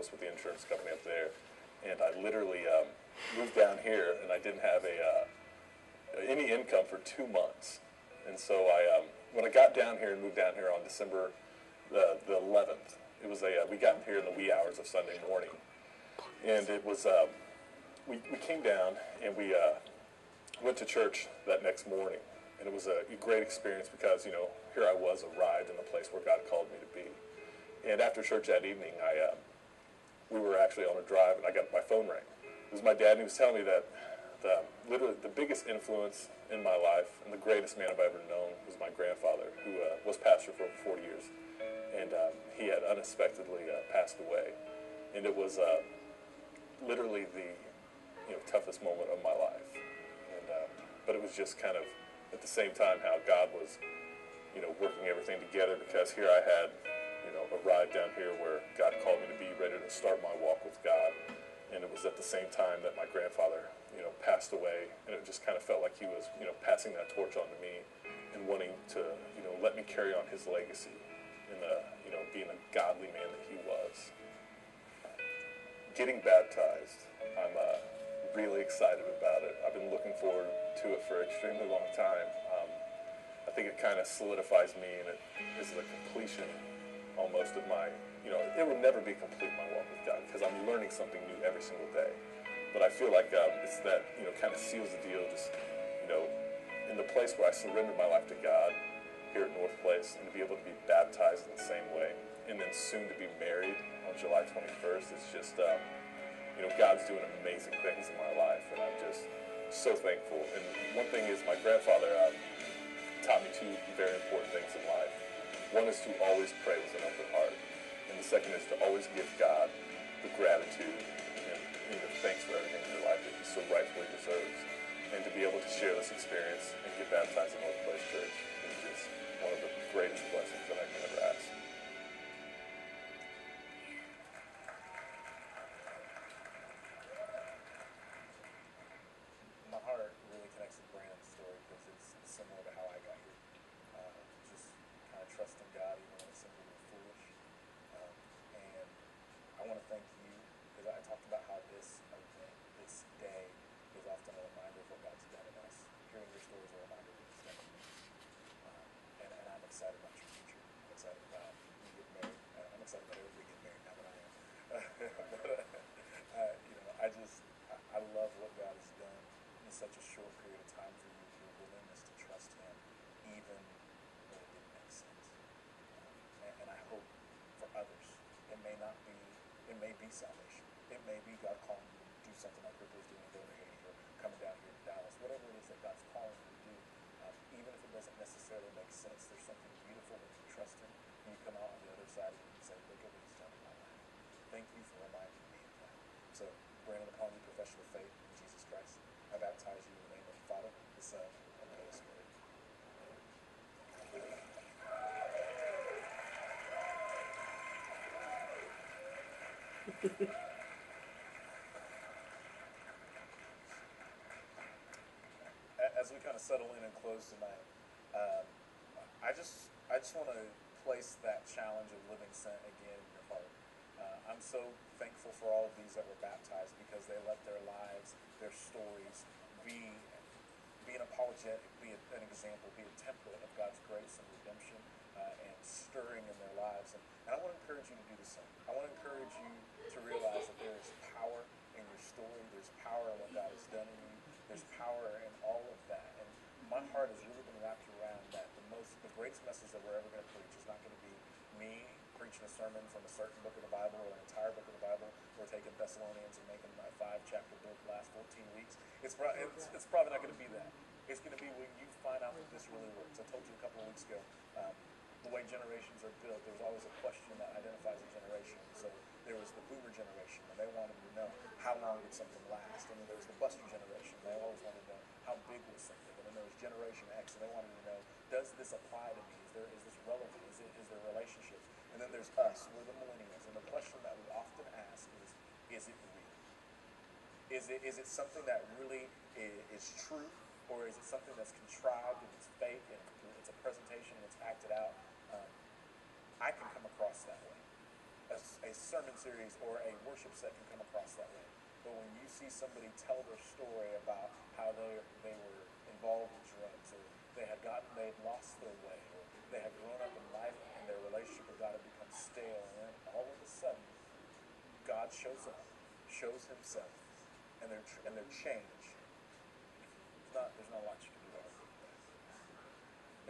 office with the insurance company up there, and I literally moved down here, and I didn't have any income for 2 months. And so when I got down here and moved down here on December the 11th, it was we got here in the wee hours of Sunday morning, and it was we came down and we went to church that next morning, and it was a great experience because here I was, arrived in the place where God called me to be. And after church that evening, we were actually on a drive, and I got my phone rang. It was my dad, and he was telling me that literally the biggest influence in my life and the greatest man I've ever known was my grandfather, who was pastor for over 40 years. And he had unexpectedly passed away. And it was literally the toughest moment of my life. And but it was just kind of at the same time how God was working everything together, because here I had arrived down here where God called me to be ready to start my walk with God. And it was at the same time that my grandfather passed away, and it just kind of felt like he was passing that torch on to me and wanting to let me carry on his legacy and being a godly man that he was. Getting baptized, I'm really excited about it. I've been looking forward to it for an extremely long time. I think it kind of solidifies me, and it is the completion almost of my, it will never be complete, my walk with God, because I'm learning something new every single day. But I feel like it's that, kind of seals the deal, just, in the place where I surrendered my life to God here at North Place, and to be able to be baptized in the same way, and then soon to be married on July 21st. It's just, God's doing amazing things in my life, and I'm just so thankful. And one thing is, my grandfather taught me two very important things in life. One is to always pray with an open heart, and the second is to always give God the gratitude and the thanks for everything in your life that he so rightfully deserves. And to be able to share this experience and get baptized in North Place Church is just one of the greatest blessings that I can ever ask. My heart really connects with Brandon's story because it's similar to how I got here. Just kind of trusting God even when it seemed a little foolish. And I want to thank you, because I talked about how this event, this day, is often a reminder of what God's done in us. Hearing your story is a reminder of what He's done in me. And I'm excited about your future. I'm excited about you getting married. I'm excited about everybody getting married now that I am. I love what God has done in such a short period of time for you, your willingness to trust Him, even when it didn't make sense. And I hope for others, it may be salvation. It may be God calling you to do something like Ripley's doing in Golden Haiti, or coming down here to Dallas, whatever it is that God's calling you to do. Even if it doesn't necessarily make sense, there's something beautiful when you trust Him, and you come out on the other side and you say, look at what He's done in my life. Thank you for reminding me of that. So, Brandon, upon your profession of faith in Jesus Christ, I baptize you in the name of the Father, the Son, and the Holy Spirit. As we kind of settle in and close tonight, I just want to place that challenge of living sent again in your heart. I'm so thankful for all of these that were baptized, because they let their lives, their stories, be an apologetic, be an example, be a template of God's grace and redemption and stirring in their lives. And I want to encourage you to do the same. I want to encourage you to realize that there is power in your story. There's power in what God has done in you. There's power in all of that. And my heart has really been wrapped around that the greatest message that we're ever going to preach is not going to be me preaching a sermon from a certain book of the Bible or an entire book of the Bible, or taking Thessalonians and making my 5-chapter book last 14 weeks. It's probably not going to be that. It's going to be when you find out that this really works. I told you a couple of weeks ago, the way generations are built, there's always a question that identifies a generation. So there was the boomer generation, and they wanted to know how long would something last. And then there was the buster generation. They always wanted to know how big was something. And then there was Generation X, and they wanted to know, does this apply to me? Is this relevant? Is there relationships? And then there's us. We're the millennials. And the question that we often ask is it real? Is it something that really is true? Or is it something that's contrived and it's fake and it's a presentation and it's acted out? I can come across that way. As a sermon series or a worship set can come across that way. But when you see somebody tell their story about how they were involved in drugs, or they had lost their way, or they had grown up in life and their relationship with God had become stale, and then all of a sudden, God shows up, shows Himself, and they're changed. There's not a lot you can do to argue with that.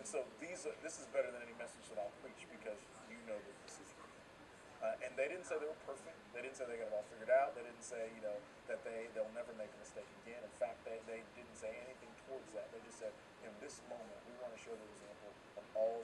And so this is better than any message that I'll preach, because you know that this is real. And they didn't say they were perfect. They didn't say they got it all figured out. They didn't say, that they'll never make a mistake again. In fact, they didn't say anything towards that. They just said, in this moment, we want to show the example of all